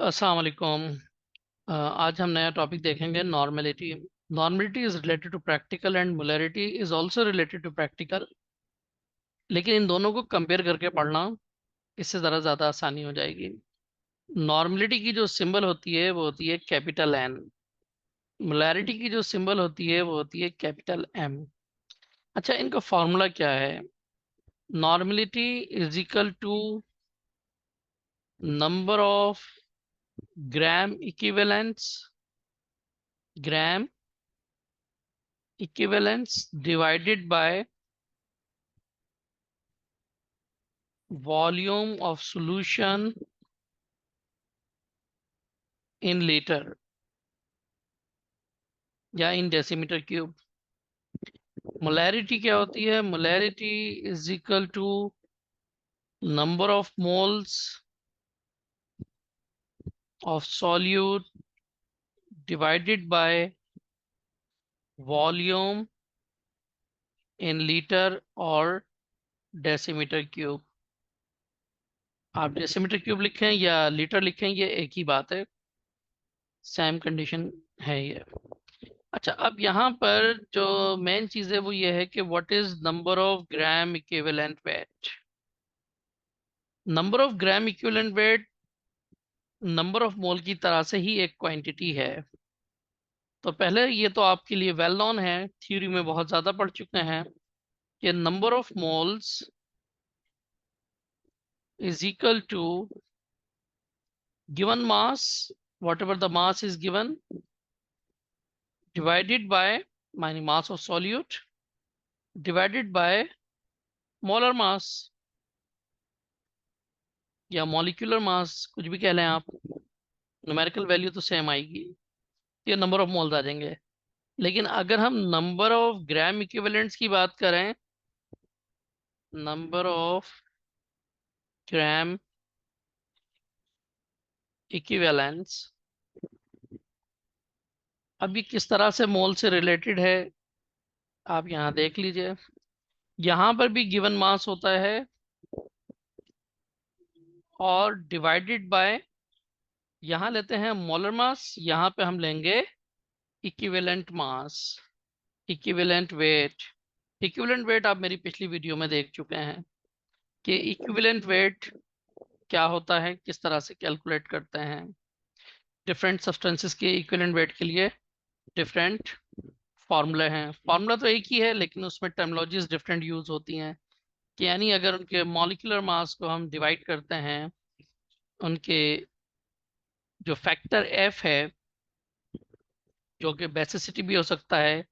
अस्सलाम वालेकुम। आज हम नया टॉपिक देखेंगे, normality. Normality is related to practical and molarity is also related to practical, लेकिन इन दोनों को कंपेयर करके पढ़ना, इससे ज़्यादा आसानी हो जाएगी। नॉर्मेलिटी की जो सिंबल होती है वो होती है कैपिटल एन। मोलैरिटी की जो सिंबल होती है वो होती है कैपिटल एम। अच्छा, इनका फॉर्मूला क्या है? Normality is equal to number of gram gram equivalents divided by volume of solution in liter या इन डेसीमीटर क्यूब। मोलैरिटी क्या होती है? Molarity is equal to number of moles of solute divided by volume in litre और decimetre cube. आप decimetre cube लिखें या litre लिखें, ये एक ही बात है, सेम कंडीशन है ये। अच्छा, अब यहाँ पर जो मेन चीज है वो ये है कि what is number of gram equivalent wait. Number of gram equivalent wait number of mole की तरह से ही एक क्वांटिटी है। तो पहले ये तो आपके लिए वेल नोन है, थ्योरी में बहुत ज्यादा पढ़ चुके हैं कि number of moles is equal to given mass, whatever the mass is given, divided by मानी mass of solute divided by molar mass या molecular mass, कुछ भी कह लें आप, न्यूमेरिकल वैल्यू तो सेम आएगी, ये नंबर ऑफ मोल्स आ जाएंगे। लेकिन अगर हम नंबर ऑफ ग्राम इक्विवेलेंट्स की बात करें, नंबर ऑफ ग्राम इक्विवेलेंट्स, अब ये किस तरह से मोल से रिलेटेड है आप यहाँ देख लीजिए। यहाँ पर भी गिवन मास होता है और डिवाइडेड बाय, यहाँ लेते हैं मोलर मास, यहाँ पे हम लेंगे equivalent mass, equivalent weight. Equivalent weight आप मेरी पिछली वीडियो में देख चुके हैं कि इक्विवेलेंट वेट क्या होता है, किस तरह से कैलकुलेट करते हैं। डिफरेंट सब्सटेंसेस के इक्विवेलेंट वेट के लिए डिफरेंट फार्मूले हैं। फार्मूला तो एक ही है लेकिन उसमें टर्मिनोलॉजीज डिफरेंट यूज होती हैं, कि यानी अगर उनके मॉलिक्यूलर मास को हम डिवाइड करते हैं, उनके जो फैक्टर एफ है, जो कि बेसिसिटी भी हो सकता है,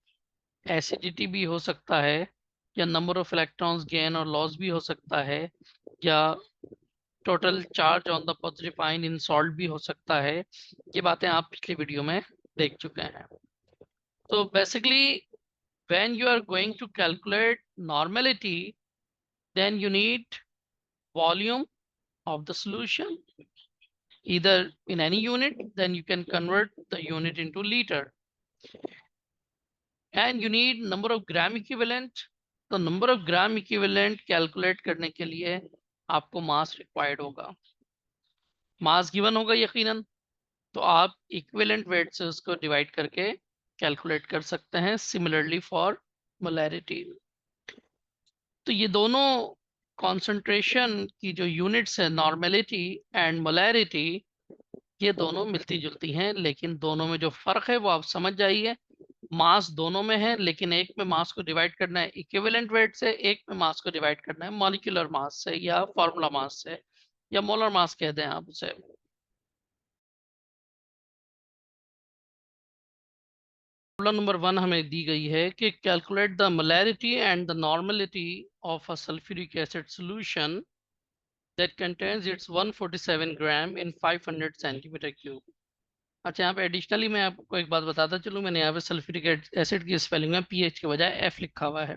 एसिडिटी भी हो सकता है, या नंबर ऑफ इलेक्ट्रॉन्स गेन और लॉस भी हो सकता है, या total charge on the positive ion in salt भी हो सकता है। ये बातें आप पिछली वीडियो में देख चुके हैं। तो basically when you are going to calculate normality, then you need volume of the solution either in any unit, then you can convert the unit into liter, and you need number of gram equivalent। तो number of gram equivalent calculate करने के लिए आपको मास required होगा, mass given होगा यकीनन, तो आप इक्विवेलेंट वेट से उसको डिवाइड करके कैलकुलेट कर सकते हैं। सिमिलरली फॉर मोलैरिटी, तो ये दोनों कॉन्सेंट्रेशन की जो यूनिट्स है, नॉर्मेलिटी एंड मोलैरिटी, ये दोनों मिलती जुलती हैं, लेकिन दोनों में जो फर्क है वो आप समझ जाइए। मास दोनों में है, लेकिन एक में मास को डिवाइड करना है इक्विवेलेंट वेट से, एक में मास को डिवाइड करना है मॉलिक्यूलर मास से या फॉर्मूला मास से, या मोलर मास कह दें आप उसे। प्रॉब्लम नंबर 1 हमें दी गई है कि calculate the molarity and the normality of a sulphuric acid solution that contains its 147 gram in 500 centimetre cube. अच्छा, यहाँ पे एडिशनली मैं आपको एक बात बताता चलूँ, मैंने यहाँ पे सल्फ्यूरिक एसिड की स्पेलिंग में पीएच के बजाय एफ लिखा हुआ है।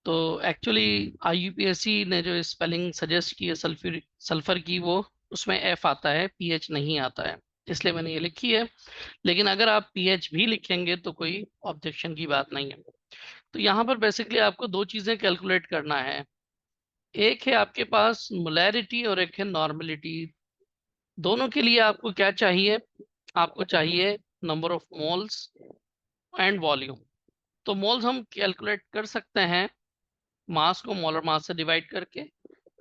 तो एक्चुअली आईयूपीएससी ने जो स्पेलिंग सजेस्ट की है सल्फ्यूरिक सल्फर की, वो उसमें एफ आता है, पीएच नहीं आता है, इसलिए मैंने ये लिखी है। लेकिन अगर आप पीएच भी लिखेंगे तो कोई ऑब्जेक्शन की बात नहीं है। तो यहाँ पर बेसिकली आपको दो चीजें कैलकुलेट करना है, एक है आपके पास मोलैरिटी और एक है नॉर्मेलिटी। दोनों के लिए आपको क्या चाहिए, आपको चाहिए number of moles and volume. तो मोल्स हम कैलकुलेट कर सकते हैं मास को मोलर मास से डिवाइड करके,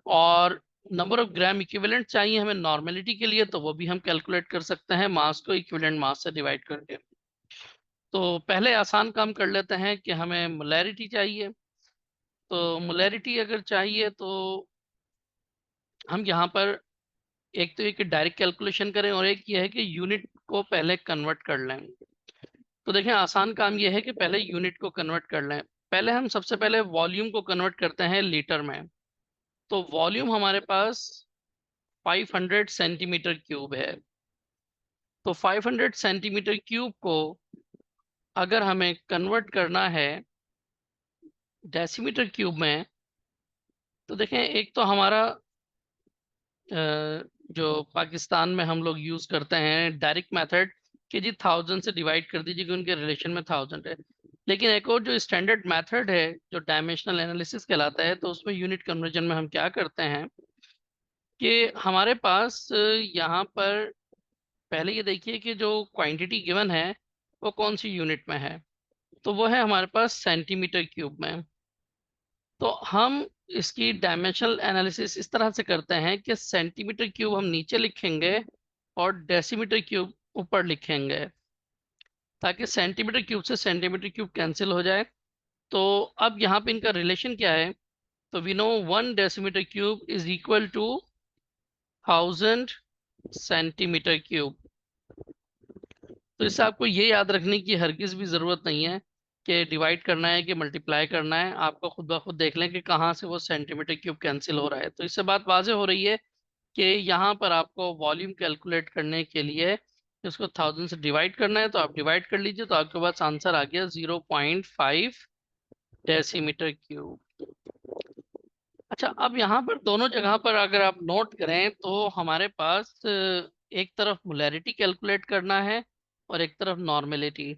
और नंबर ऑफ ग्राम इक्विवेलेंट चाहिए हमें नॉर्मेलिटी के लिए, तो वो भी हम कैलकुलेट कर सकते हैं मास को इक्विवेलेंट मास से डिवाइड करके। तो पहले आसान काम कर लेते हैं कि हमें मोलैरिटी चाहिए। तो मोलैरिटी अगर चाहिए तो हम यहाँ पर एक तो एक डायरेक्ट कैलकुलेशन करें, और एक ये है कि यूनिट को पहले कन्वर्ट कर लें। तो देखें, आसान काम ये है कि पहले यूनिट को कन्वर्ट कर लें। पहले हम सबसे पहले वॉल्यूम को कन्वर्ट करते हैं लीटर में। तो वॉल्यूम हमारे पास 500 सेंटीमीटर क्यूब है। तो 500 सेंटीमीटर क्यूब को अगर हमें कन्वर्ट करना है डेसीमीटर क्यूब में, तो देखें, एक तो हमारा जो पाकिस्तान में हम लोग यूज करते हैं डायरेक्ट मेथड कि जी 1000 से डिवाइड कर दीजिए कि उनके रिलेशन में 1000 है। लेकिन एक और जो स्टैंडर्ड मेथड है जो डायमेंशनल एनालिसिस कहलाता है, तो उसमें यूनिट कन्वर्जन में हम क्या करते हैं कि हमारे पास यहाँ पर पहले ये देखिए कि जो क्वांटिटी गिवन है वो कौन सी यूनिट में है। तो वो है हमारे पास सेंटीमीटर क्यूब में। तो हम इसकी डायमेंशनल एनालिसिस इस तरह से करते हैं कि सेंटीमीटर क्यूब हम नीचे लिखेंगे और डेसीमीटर क्यूब ऊपर लिखेंगे, ताकि सेंटीमीटर क्यूब से सेंटीमीटर क्यूब कैंसिल हो जाए। तो अब यहाँ पे इनका रिलेशन क्या है, तो we know 1 decimetre cube is equal to 1000 centimetre cube. तो इससे आपको ये याद रखने की हरगिज भी ज़रूरत नहीं है कि डिवाइड करना है कि मल्टीप्लाई करना है। आपको खुद ब खुद देख लें कि कहाँ से वो सेंटीमीटर क्यूब कैंसिल हो रहा है। तो इससे बात वाज़ेह हो रही है कि यहाँ पर आपको वॉल्यूम कैलकुलेट करने के लिए इसको 1000 से डिवाइड करना है। तो आप डिवाइड कर लीजिए, तो आपके पास आंसर आ गया 0.5 डेसीमीटर क्यूब। अच्छा, अब यहाँ पर दोनों जगह पर अगर आप नोट करें तो हमारे पास एक तरफ मोलैरिटी कैलकुलेट करना है और एक तरफ नॉर्मेलिटी।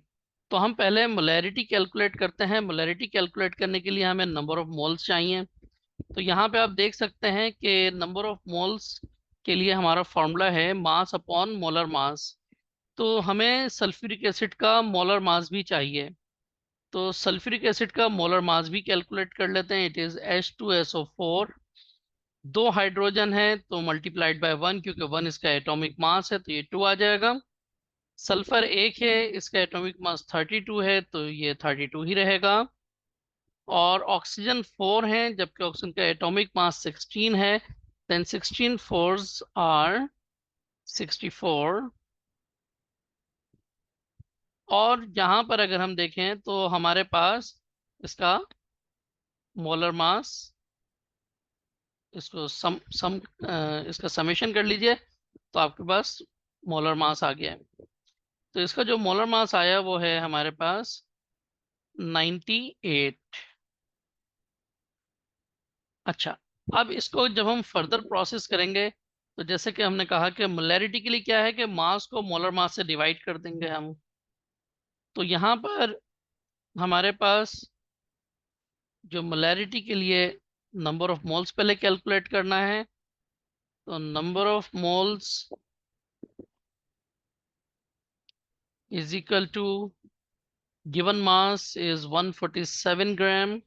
तो हम पहले मोलैरिटी कैलकुलेट करते हैं। मोलैरिटी कैलकुलेट करने के लिए हमें नंबर ऑफ मोल्स चाहिए। तो यहाँ पे आप देख सकते हैं कि नंबर ऑफ मोल्स के लिए हमारा फॉर्मूला है मास अपॉन मोलर मास। तो हमें सल्फ्यूरिक एसिड का मोलर मास भी चाहिए। तो सल्फ्यूरिक एसिड का मोलर मास भी कैलकुलेट कर लेते हैं। It is H2SO4। दो हाइड्रोजन है तो मल्टीप्लाइड बाय 1, क्योंकि 1 इसका एटॉमिक मास है तो ये 2 आ जाएगा। सल्फर एक है, इसका एटॉमिक मास 32 है तो ये 32 ही रहेगा। और ऑक्सीजन 4 है, जबकि ऑक्सीजन का एटॉमिक मास 16 है। Then 16 fours are 64। और यहाँ पर अगर हम देखें तो हमारे पास इसका मोलर मास, इसको इसका समेशन कर लीजिए, तो आपके पास मोलर मास आ गया है। तो इसका जो मोलर मास आया वो है हमारे पास 98। अच्छा, अब इसको जब हम फर्दर प्रोसेस करेंगे, तो जैसे कि हमने कहा कि मोलैरिटी के लिए क्या है कि मास को मोलर मास से डिवाइड कर देंगे हम। तो यहाँ पर हमारे पास जो मोलैरिटी के लिए नंबर ऑफ मोल्स पहले कैलकुलेट करना है। तो number of moles is equal to given mass is 147 gram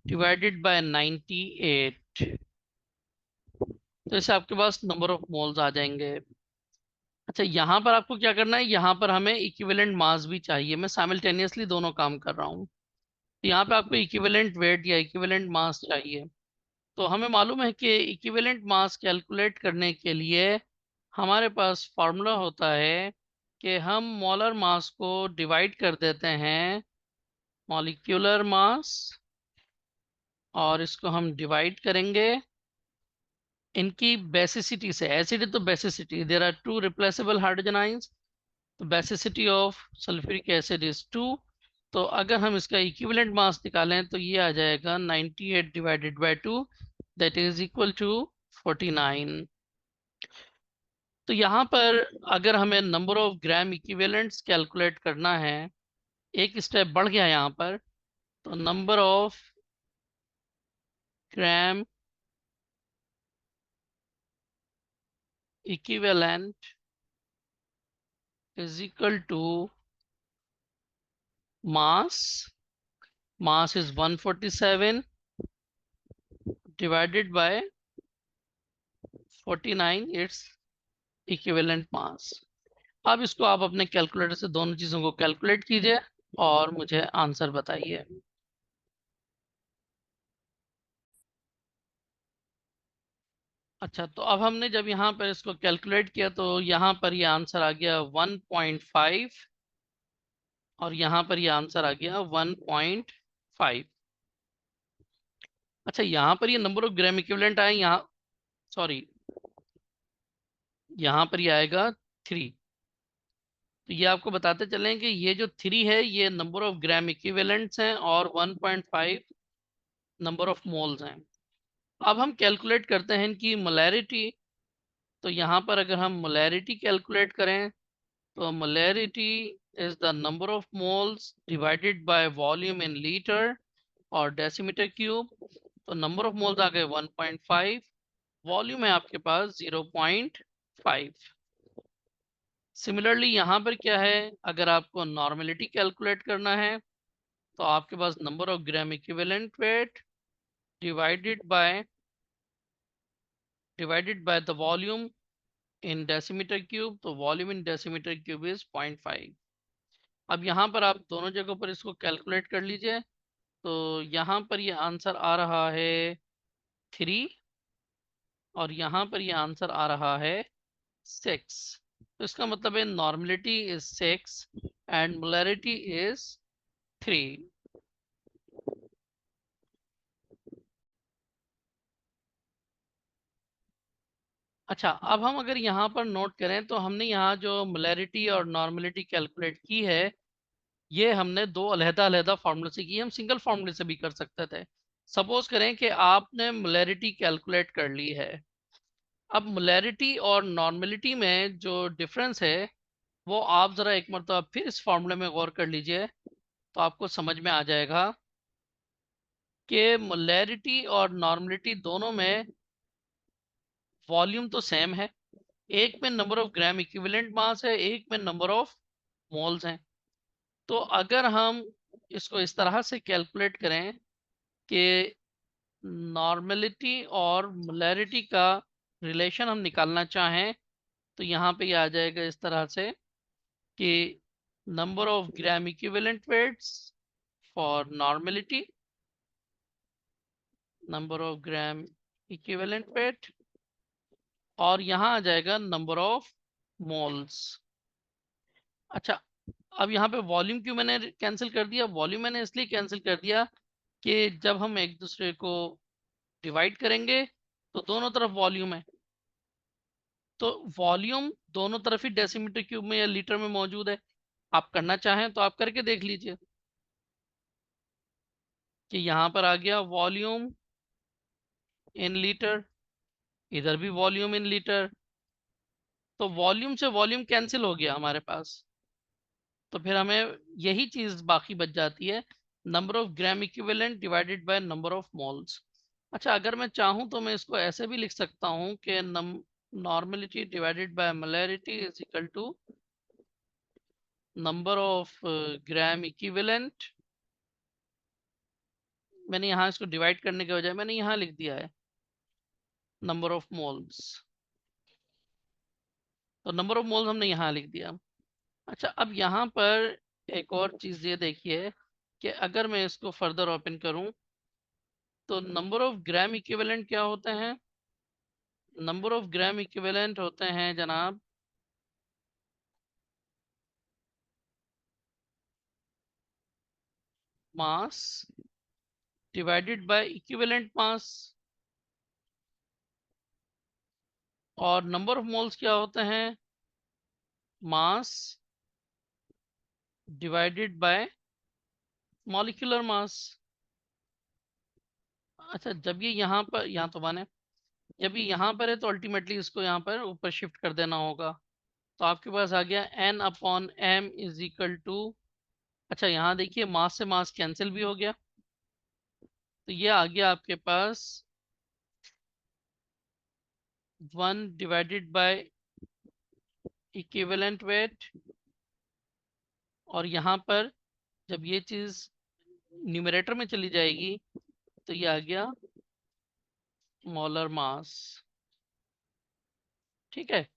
divided by 98। तो इससे आपके पास नंबर ऑफ मोल्स आ जाएंगे। अच्छा, यहाँ पर आपको क्या करना है, यहाँ पर हमें इक्विवेलेंट मास भी चाहिए। मैं साइमल्टेनियसली दोनों काम कर रहा हूँ। तो यहाँ पे आपको इक्विवेलेंट वेट या इक्विवेलेंट मास चाहिए। तो हमें मालूम है कि इक्विवेलेंट मास कैलकुलेट करने के लिए हमारे पास फार्मूला होता है कि हम मोलर मास को डिवाइड कर देते हैं मॉलिक्यूलर मास, और इसको हम डिवाइड करेंगे इनकी बेसिसिटी से। एसिड तो basicity, there are two replaceable hydrogen ions, तो basicity of sulphuric acid is 2। तो अगर हम इसका इक्विवेलेंट मास निकालें तो ये आ जाएगा 98 divided by 2, that is equal to 49। तो यहाँ पर अगर हमें number of gram equivalents calculate करना है, एक स्टेप बढ़ गया यहाँ पर। तो number of gram equivalent is equal to mass. Mass is 147 divided by 49, its equivalent mass. अब इसको आप अपने कैलकुलेटर से दोनों चीजों को कैलकुलेट कीजिए और मुझे आंसर बताइए। अच्छा, तो अब हमने जब यहाँ पर इसको कैलकुलेट किया तो यहाँ पर ये आंसर आ गया 1.5 और यहाँ पर ये आंसर आ गया 1.5। अच्छा, यहाँ पर ये नंबर ऑफ ग्राम इक्विवेलेंट आए, यहाँ सॉरी यहाँ पर ये आएगा 3। तो ये आपको बताते चलें कि ये जो 3 है ये नंबर ऑफ ग्राम इक्विवेलेंट्स हैं और 1.5 नंबर ऑफ मोल्स हैं। अब हम कैलकुलेट करते हैं इनकी मोलैरिटी। तो यहाँ पर अगर हम मोलैरिटी कैलकुलेट करें तो molarity is the number of moles divided by volume in litre और डेसीमीटर क्यूब। तो नंबर ऑफ मोल्स आ गए 1.5, वॉल्यूम है आपके पास 0.5। सिमिलरली यहाँ पर क्या है, अगर आपको नॉर्मेलिटी कैलकुलेट करना है तो आपके पास number of gram equivalent weight divided by the volume in decimetre cube. तो volume in decimetre cube is 0.5। अब यहाँ पर आप दोनों जगहों पर इसको कैलकुलेट कर लीजिए। तो यहाँ पर ये आंसर आ रहा है 3 और यहाँ पर ये आंसर आ रहा है 6। तो इसका मतलब है normality is 6 and molarity is 3। अच्छा, अब हम अगर यहाँ पर नोट करें तो हमने यहाँ जो मोलैरिटी और नॉर्मेलिटी कैलकुलेट की है ये हमने दो अलहदा फार्मूले से की। हम सिंगल फार्मूले से भी कर सकते थे। सपोज करें कि आपने मोलैरिटी कैलकुलेट कर ली है। अब मोलैरिटी और नॉर्मेलिटी में जो डिफरेंस है वो आप ज़रा एक मरतबा फिर इस फार्मूले में गौर कर लीजिए तो आपको समझ में आ जाएगा कि मोलैरिटी और नॉर्मेलिटी दोनों में वॉल्यूम तो सेम है। एक में number of gram equivalent mass है, एक में नंबर ऑफ मोल्स हैं। तो अगर हम इसको इस तरह से कैलकुलेट करें कि नॉर्मेलिटी और मोलैरिटी का रिलेशन हम निकालना चाहें तो यहाँ पे ये आ जाएगा इस तरह से कि number of gram equivalent waits for normality, number of gram equivalent wait, और यहाँ आ जाएगा नंबर ऑफ मोल्स। अच्छा, अब यहाँ पे वॉल्यूम क्यों मैंने कैंसिल कर दिया? वॉल्यूम मैंने इसलिए कैंसिल कर दिया कि जब हम एक दूसरे को डिवाइड करेंगे तो दोनों तरफ वॉल्यूम है। तो वॉल्यूम दोनों तरफ ही डेसीमीटर क्यूब में या लीटर में मौजूद है। आप करना चाहें तो आप करके देख लीजिए कि यहाँ पर आ गया वॉल्यूम इन लीटर, इधर भी वॉल्यूम इन लीटर। तो वॉल्यूम से वॉल्यूम कैंसिल हो गया हमारे पास। तो फिर हमें यही चीज बाकी बच जाती है, number of gram equivalent divided by number of moles. अच्छा, अगर मैं चाहूँ तो मैं इसको ऐसे भी लिख सकता हूँ कि normality divided by molarity is equal to number of gram equivalent. मैंने यहाँ इसको डिवाइड करने के बजाय मैंने यहाँ लिख दिया है नंबर ऑफ मोल्स। तो नंबर ऑफ मोल्स हमने यहाँ लिख दिया। अच्छा, अब यहाँ पर एक और चीज़ ये देखिए कि अगर मैं इसको फर्दर ओपन करूँ तो नंबर ऑफ ग्राम इक्विवेलेंट क्या होते हैं? नंबर ऑफ ग्राम इक्विवेलेंट होते हैं जनाब मास डिवाइडेड बाय इक्विवेलेंट मास, और नंबर ऑफ मोल्स क्या होते हैं? मास डिवाइडेड बाय मॉलिक्यूलर मास। अच्छा, जब ये यहाँ तो माने जब ये यहाँ पर है तो अल्टीमेटली इसको यहाँ पर ऊपर शिफ्ट कर देना होगा। तो आपके पास आ गया n upon m is equal to, अच्छा यहाँ देखिए मास से मास कैंसिल भी हो गया। तो ये आ गया आपके पास 1 डिवाइडेड बाय इक्विवेलेंट वेट, और यहाँ पर जब ये चीज न्यूमरेटर में चली जाएगी तो ये आ गया मोलर मास। ठीक है।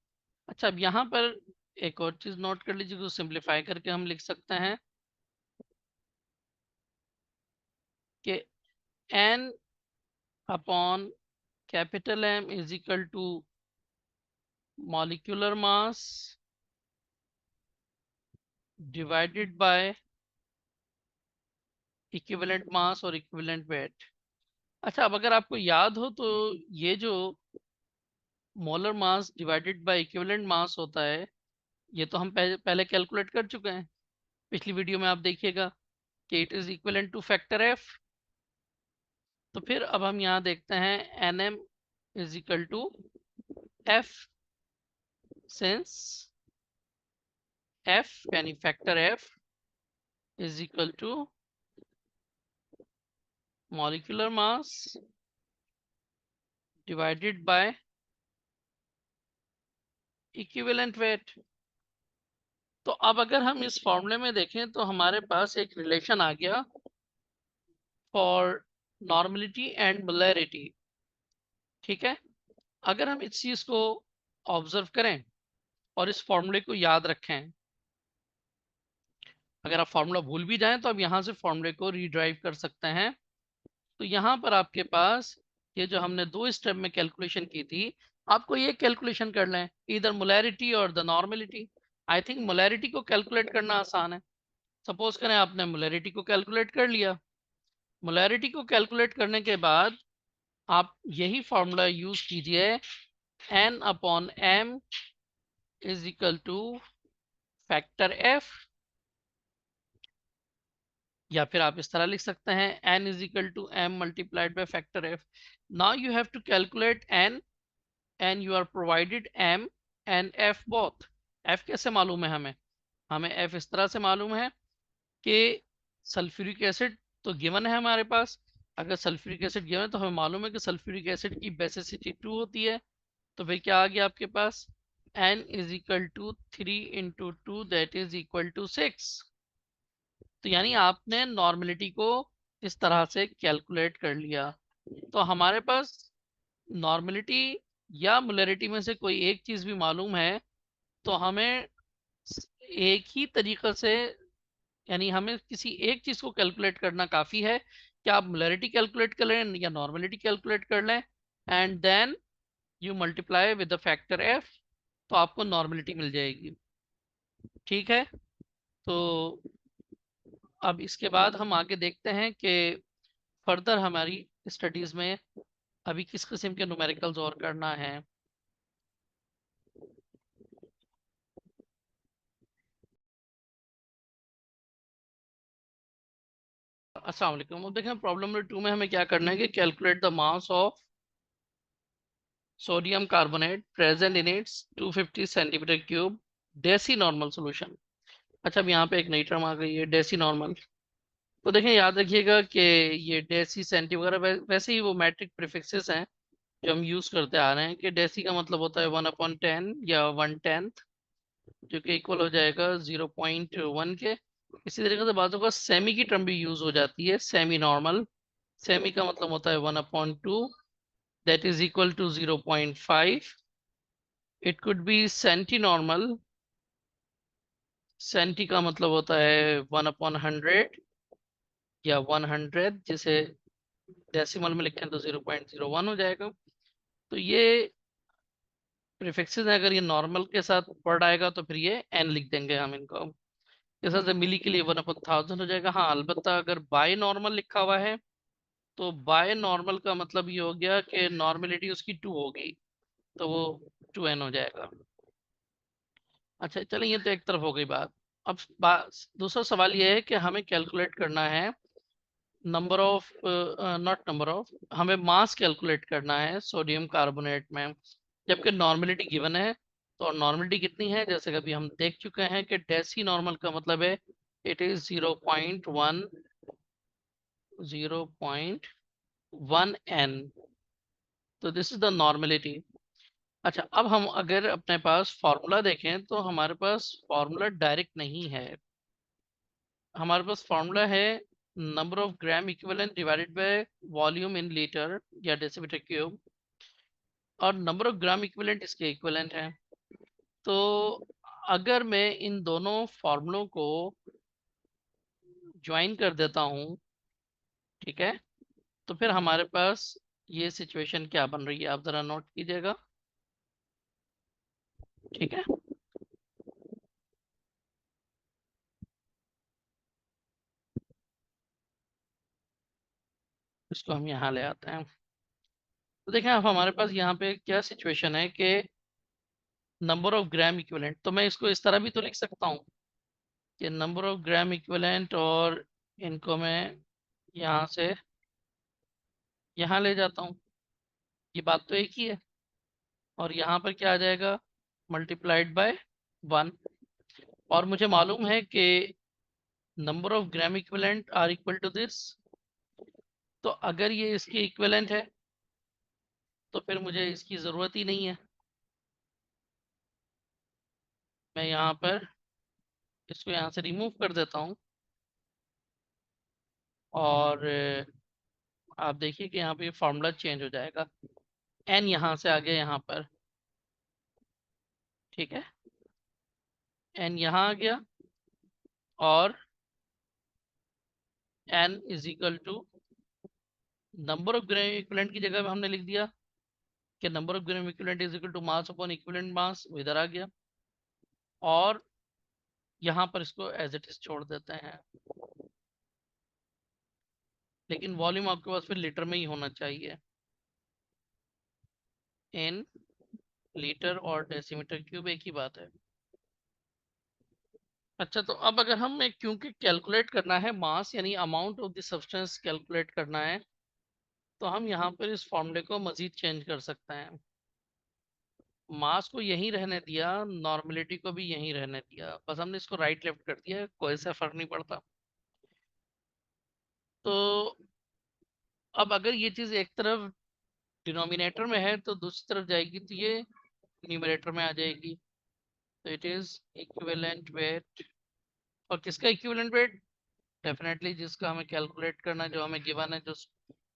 अच्छा, अब यहाँ पर एक और चीज नोट कर लीजिए, को सिंप्लीफाई करके हम लिख सकते हैं कि n upon capital M is equal to molecular mass divided by equivalent mass और इक्विवेलेंट वेट। अच्छा, अब अगर आपको याद हो तो ये जो molar mass divided by equivalent मास होता है, ये तो हम पहले कैलकुलेट कर चुके हैं पिछली वीडियो में, आप देखिएगा कि it is equivalent to factor F. तो फिर अब हम यहाँ देखते हैं N M is equal to F, since F यानी factor F is equal to molecular mass divided by equivalent weight. तो अब अगर हम इस फॉर्मूले में देखें तो हमारे पास एक रिलेशन आ गया फॉर नॉर्मलिटी एंड मोलैरिटी। ठीक है। अगर हम इस चीज को ऑब्जर्व करें और इस फॉर्मूले को याद रखें, अगर आप फॉर्मूला भूल भी जाएं तो आप यहाँ से फॉर्मूले को रीड्राइव कर सकते हैं। तो यहाँ पर आपके पास ये जो हमने दो स्टेप में कैलकुलेशन की थी, आपको ये कैलकुलेशन कर लें, इधर मोलैरिटी और the normality. I think molarity को कैलकुलेट करना आसान है। सपोज करें आपने मोलैरिटी को कैलकुलेट कर लिया। मोलैरिटी को कैलकुलेट करने के बाद आप यही फॉर्मूला यूज कीजिए, n upon m is equal two factor f, या फिर आप इस तरह लिख सकते हैं n is equal to m multiplied by factor f। Now you have to calculate n and you are provided m and f both। f कैसे मालूम है हमें? हमें f इस तरह से मालूम है कि सल्फ्यूरिक एसिड तो गिवन है हमारे पास। अगर सल्फ्यूरिक एसिड गिवन है तो हमें मालूम है कि सल्फ्यूरिक एसिड की बेसिसिटी 2 होती है। तो फिर क्या आ गया आपके पास, n is equal to 3 into 2 that is equal to 6। तो यानी आपने नॉर्मलिटी को इस तरह से कैलकुलेट कर लिया। तो हमारे पास नॉर्मलिटी या मोलैरिटी में से कोई एक चीज भी मालूम है तो हमें एक ही तरीके से, यानी हमें किसी एक चीज को कैलकुलेट करना काफी है कि आप मोलैरिटी कैलकुलेट कर लें या नॉर्मलिटी कैलकुलेट कर लें, and then you multiply with the factor F, तो आपको नॉर्मलिटी मिल जाएगी। ठीक है। तो अब इसके बाद हम आगे देखते हैं कि फर्दर हमारी स्टडीज में अभी किस किस्म के न्यूमेरिकल्स और करना है। अस्सलाम वालेकुम। अब देखें प्रॉब्लम नंबर 2 में हमें क्या करना है कि calculate the mass of sodium carbonate present in its 250 centimetre cube decinormal solution. अच्छा, अब यहाँ पे एक नई टर्म आ गई है, डेसी नॉर्मल। तो देखें, याद रखिएगा कि ये डेसी सेंटी वगैरह वैसे ही वो मैट्रिक प्रीफिक्सेस हैं जो हम यूज करते आ रहे हैं, कि डेसी का मतलब होता है 1/10 या 1/10, जो कि इक्वल हो जाएगा 0.1 के। इसी तरीके से बातों का सेमी की टर्म भी यूज हो जाती है, सेमी नॉर्मल। सेमी का मतलब होता है 1/2, that is equal to 0.5. It could be centinormal। Centi का मतलब होता है 1/100 या 100, जिसे डेसिमल में लिखें तो 0.01 हो जाएगा। तो ये प्रीफिक्सेस हैं, अगर ये नॉर्मल के साथ वर्ड आएगा तो फिर ये n लिख देंगे हम इनको। जैसे मिली के लिए 1/1000 हो जाएगा। हाँ, अलबत्ता अगर बाय नॉर्मल लिखा हुआ है तो बाय नॉर्मल का मतलब ये हो गया कि नॉर्मलिटी उसकी 2 होगी, तो वो 2n हो जाएगा। अच्छा, चलिए ये तो एक तरफ हो गई बात। अब दूसरा सवाल ये है कि हमें कैलकुलेट करना है number of, not number of, हमें मास कैलकुलेट करना है सोडियम कार्बोनेट में, जबकि नॉर्मलिटी गिवन है। तो और नॉर्मलिटी कितनी है, जैसे कि अभी हम देख चुके हैं कि डेसी नॉर्मल का मतलब है इट इज 0.1, 0.1 n। तो दिस इज द नॉर्मलिटी। अच्छा, अब हम अगर अपने पास फॉर्मूला देखें तो हमारे पास फॉर्मूला डायरेक्ट नहीं है। हमारे पास फॉर्मूला है number of gram equivalent divided by volume in litre या डेसीमीटर क्यूब, और नंबर ऑफ ग्राम इक्विवेलेंट इसके इक्विवेलेंट है। तो अगर मैं इन दोनों फॉर्मूलों को ज्वाइन कर देता हूँ, ठीक है, तो फिर हमारे पास ये सिचुएशन क्या बन रही है, आप जरा नोट कीजिएगा। ठीक है, इसको हम यहाँ ले आते हैं। तो देखें अब हमारे पास यहाँ पे क्या सिचुएशन है कि नंबर ऑफ ग्राम इक्विवेलेंट, तो मैं इसको इस तरह भी तो लिख सकता हूँ कि नंबर ऑफ ग्राम इक्विवेलेंट, और इनको मैं यहाँ से यहाँ ले जाता हूँ, ये बात तो एक ही है। और यहाँ पर क्या आ जाएगा, मल्टीप्लाइड बाय 1। और मुझे मालूम है कि number of gram equivalent are equal to this, तो अगर ये इसके इक्विवेलेंट है तो फिर मुझे इसकी ज़रूरत ही नहीं है। मैं यहाँ पर इसको यहाँ से रिमूव कर देता हूँ, और आप देखिए कि यहाँ पे फार्मूला चेंज हो जाएगा। एन यहाँ से आ गया यहाँ पर, ठीक है, एन यहाँ आ गया, और n is equal to number of gram equivalent की जगह पे हमने लिख दिया कि number of gram equivalent is equal to mass upon equivalent mass, वो इधर आ गया। और यहाँ पर इसको एज इट इज छोड़ देते हैं, लेकिन वॉल्यूम आपके पास फिर लीटर में ही होना चाहिए, इन लीटर और डेसीमीटर क्यूब एक ही बात है। अच्छा, तो अब अगर हम क्योंकि कैलकुलेट करना है मास यानी amount of the substance calculate करना है, तो हम यहाँ पर इस फॉर्मूले को मजीद चेंज कर सकते हैं। मास को यहीं रहने दिया, नॉर्मेलिटी को भी यहीं रहने दिया, बस हमने इसको राइट लेफ्ट कर दिया, कोई सा फर्क नहीं पड़ता। तो अब अगर ये चीज़ एक तरफ डिनोमिनेटर में है तो दूसरी तरफ जाएगी तो ये न्यूमरेटर में आ जाएगी। तो इट इज इक्विवेलेंट वेट, और किसका इक्विवेलेंट वेट, डेफिनेटली जिसका हमें कैलकुलेट करना है, जो हमें गिवन है, जो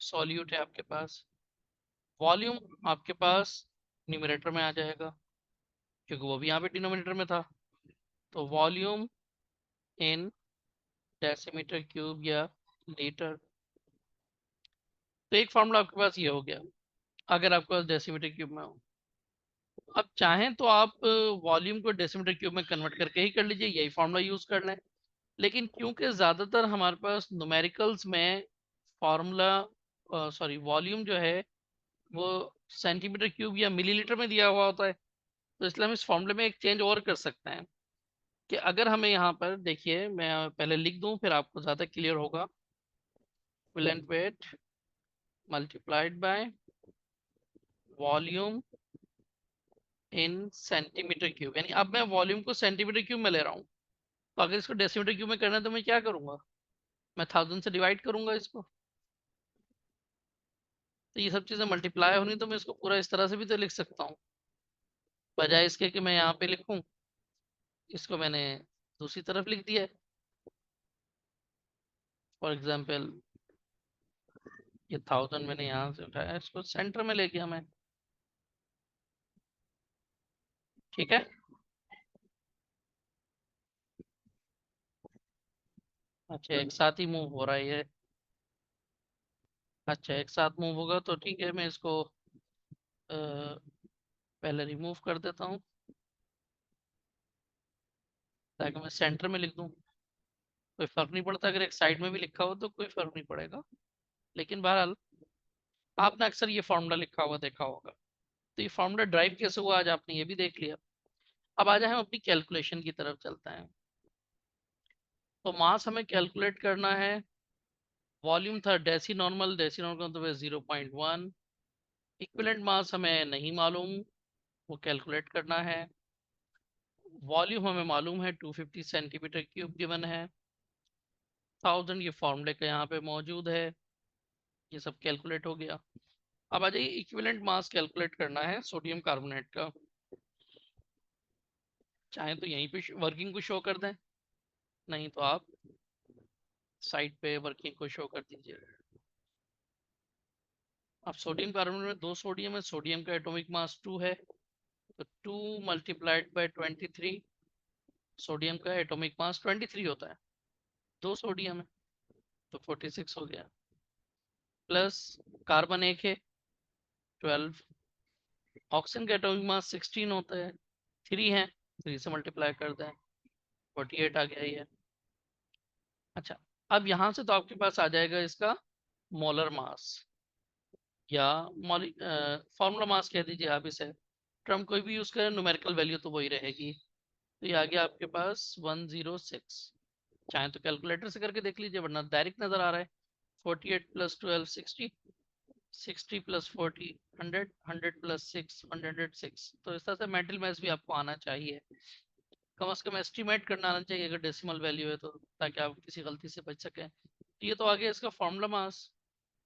सॉल्यूट है आपके पास। वॉल्यूम आपके पास न्यूमरेटर में आ जाएगा क्योंकि वो भी यहाँ पे डिनोमिनेटर में था। तो वॉल्यूम इन डेसीमीटर क्यूब या लीटर। तो एक फॉर्मूला आपके पास ये हो गया अगर आपके पास डेसीमीटर क्यूब में हो। अब चाहें तो आप वॉल्यूम को डेसीमीटर क्यूब में कन्वर्ट करके ही कर लीजिए, यही फॉर्मूला यूज कर लें। लेकिन क्योंकि ज़्यादातर हमारे पास न्यूमेरिकल्स में फॉर्मूला, सॉरी, वॉल्यूम जो है वो सेंटीमीटर क्यूब या मिलीलीटर में दिया हुआ होता है, तो इसलिए हम इस फॉर्मूले में एक चेंज और कर सकते हैं कि अगर हमें यहाँ पर देखिए, मैं पहले लिख दूं फिर आपको ज़्यादा क्लियर होगा। Equivalent weight multiplied by volume in centimetre cube, यानी अब मैं वॉल्यूम को सेंटीमीटर क्यूब में ले रहा हूँ। तो अगर इसको डेसीमीटर क्यूब में करना है तो मैं क्या करूँगा, मैं 1000 से डिवाइड करूंगा इसको। तो ये सब चीज़ें मल्टीप्लाई होनी, तो मैं इसको पूरा इस तरह से भी तो लिख सकता हूँ, बजाय इसके कि मैं यहाँ पे लिखूँ, इसको मैंने दूसरी तरफ लिख दिया है। फॉर एग्जाम्पल ये 1000 मैंने यहाँ से उठाया, इसको सेंटर में ले गया मैं, ठीक है। अच्छा, एक साथ ही मूव हो रहा है ये, अच्छा एक साथ मूव होगा तो ठीक है, मैं इसको पहले रिमूव कर देता हूँ ताकि मैं सेंटर में लिख दूँ। कोई फर्क नहीं पड़ता, अगर एक साइड में भी लिखा हो तो कोई फर्क नहीं पड़ेगा, लेकिन बहरहाल आपने अक्सर ये फॉर्मूला लिखा हुआ देखा होगा। तो ये फॉर्मूला ड्राइव कैसे हुआ आज आपने ये भी देख लिया। अब आ जाए हम अपनी कैलकुलेशन की तरफ चलते हैं। तो मास हमें कैलकुलेट करना है, वॉल्यूम था डेसी नॉर्मल, डेसी नॉर्मल का मतलब है 0.1। इक्विवेलेंट मास हमें नहीं मालूम, वो कैलकुलेट करना है। वॉल्यूम हमें मालूम है 250 सेंटीमीटर क्यूब गिवन है, 1000 ये फॉर्मूले का यहाँ पे मौजूद है, ये सब कैलकुलेट हो गया। अब आ जाइए, इक्विवेलेंट मास कैलकुलेट करना है सोडियम कार्बोनेट का। चाहे तो यहीं पे वर्किंग को शो कर दें, नहीं तो आप साइड पे वर्किंग को शो कर दीजिए। अब सोडियम कार्बोनेट में 2 सोडियम है, सोडियम का एटॉमिक मास 2 है, तो 2 मल्टीप्लाइड बाय 23, सोडियम का एटॉमिक मास 23 होता है, 2 सोडियम है तो 46 हो गया। प्लस कार्बन 1 है 12, ऑक्सीजन का एटॉमिक मास 16 होता है, 3 है, 3 से मल्टीप्लाई कर दें 48 आ गया ये। अच्छा, अब यहाँ से तो आपके पास आ जाएगा इसका मोलर मास या फॉर्मूला मास कह दीजिए आप इसे, टर्म कोई भी यूज करें, न्यूमेरिकल वैल्यू तो वही रहेगी। तो ये आ गया आपके पास 106। चाहे तो कैलकुलेटर से करके देख लीजिए, वरना डायरेक्ट नजर आ रहा है। 48 प्लस 12 60, 60 प्लस 40 100, 100 प्लस 6 106। तो इस तरह से मेंटल मैथ्स भी आपको आना चाहिए, कम से कम एस्टिमेट करना आना चाहिए अगर डेसिमल वैल्यू है तो, ताकि आप किसी गलती से बच सकें। तो ये तो आ गया इसका फॉर्मूला मास।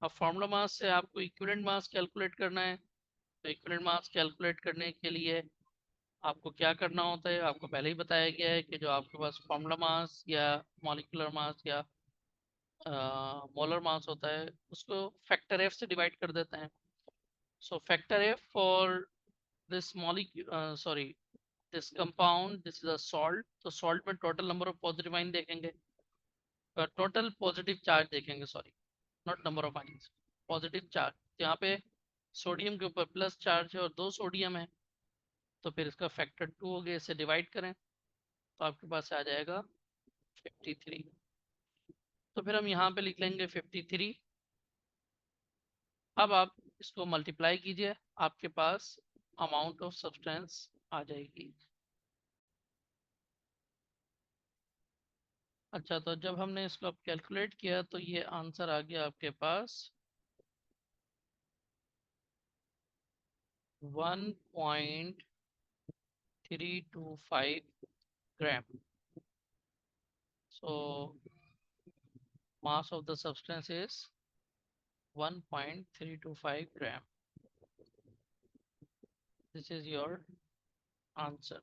अब फॉर्मूला मास से आपको इक्विवेलेंट मास कैलकुलेट करना है। तो इक्विवेलेंट मास कैलकुलेट करने के लिए आपको क्या करना होता है, आपको पहले ही बताया गया है कि जो आपके पास फॉर्मूला मास या मॉलिक्यूलर मास या मोलर मास होता है, उसको फैक्टर एफ से डिवाइड कर देते हैं। So factor F for this molecule, sorry, this compound, this is a salt, तो सॉल्ट में total number of positive ion देखेंगे, टोटल पॉजिटिव चार्ज देखेंगे, sorry not number of ions, positive charge. यहाँ पे सोडियम के ऊपर प्लस चार्ज है और 2 सोडियम है, तो फिर इसका फैक्टर 2 हो गया, इसे डिवाइड करें तो आपके पास आ जाएगा 53। तो फिर हम यहाँ पे लिख लेंगे 53। अब आप इसको मल्टीप्लाई कीजिए, आपके पास अमाउंट ऑफ सब्सटेंस आ जाएगी। अच्छा, तो जब हमने इसको अब कैलकुलेट किया तो ये आंसर आ गया आपके पास 1.325 ग्राम। So mass of the substance is 1.325 gram. This is your answer.